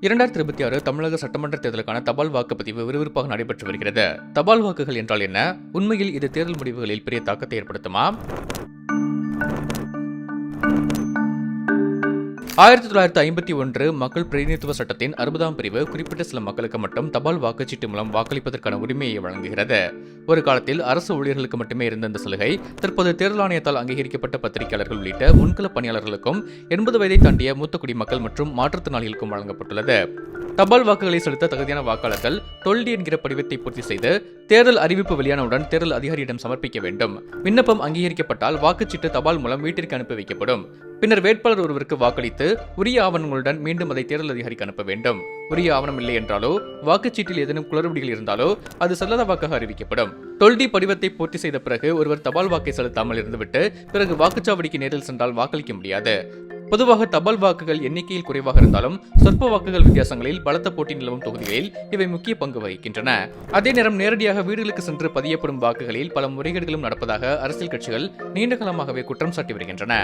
2026 தமிழக சட்டமன்ற தேர்தலுக்கான தபால் வாக்குப்பதிவு விறுவிறுப்பாக நடைபெற்று வருகிறது. தபால் வாக்குகள் என்றால் என்ன? உண்மையில் இது தேர்தல் முடிவுகளில் பெரிய தாக்கத்தை ஏற்படுத்துமா? 1951 மக்கள் பிரதிநிதித்துவ சட்டத்தின் 60ஆம் பிரிவு குறிப்பிட்ட சில மக்களுக்கு மட்டும் தபால் வாக்குச்சீட்டு மூலம் வாக்களிப்பதற்கான உரிமையை வழங்குகிறது. ஒரு காலத்தில் அரசு ஊழியர்களுக்கு மட்டுமே இருந்த இந்த சலுகை தற்போது தேர்தல் ஆணையத்தால் அங்கீகரிக்கப்பட்ட பத்திரிகையாளர்கள் உள்ளிட்ட முன்கள பணியாளர்களுக்கும் 80 வயதை தாண்டிய மூத்த குடிமக்கள் மற்றும் மாற்றுத்திறனாளிகளுக்கும் வழங்கப்பட்டுள்ளது. தபால் வாக்குகளை செலுத்த தகுதியான வாக்காளர்கள் டொல்டி என்கிற படிவத்தை பூர்த்தி செய்து தேர்தல் அறிவிப்பு வெளியானவுடன் தேர்தல் அதிகாரியிடம் சமர்ப்பிக்க வேண்டும். விண்ணப்பம் அங்கீகரிக்கப்பட்டால் வாக்குச்சீட்டு தபால் மூலம் வீட்டிற்கு அனுப்பி வைக்கப்படும். பின்னர் வேட்பாளர் ஒருவருக்கு வாக்களித்து உரிய ஆவணங்களுடன் மீண்டும் அதை தேர்தல் அதிகாரிக்கு அனுப்ப வேண்டும். உரிய ஆவணம் இல்லை என்றாலோ வாக்குச்சீட்டில் ஏதேனும் குளறுபடிகள் இருந்தாலோ அது செல்லாத வாக்காக அறிவிக்கப்படும். டொல்டி படிவத்தை பூர்த்தி செய்த பிறகு ஒருவர் தபால் வாக்கை செலுத்தாமல் இருந்துவிட்டு பிறகு வாக்குச்சாவடிக்கு நேரில் சென்றால் வாக்களிக்க முடியாது. பொதுவாக தபால் வாக்குகள் எண்ணிக்கையில் குறைவாக இருந்தாலும் சொற்ப வாக்குகள் வித்தியாசங்களில் பலத்த போட்டி நிலவும் தொகுதிகளில் இவை முக்கிய பங்கு வகிக்கின்றன. அதே நேரம் நேரடியாக வீடுகளுக்கு சென்று பதியப்படும் வாக்குகளில் பல முறைகேடுகளும் நடப்பதாக அரசியல் கட்சிகள் நீண்ட காலமாகவே குற்றம் சாட்டி வருகின்றன.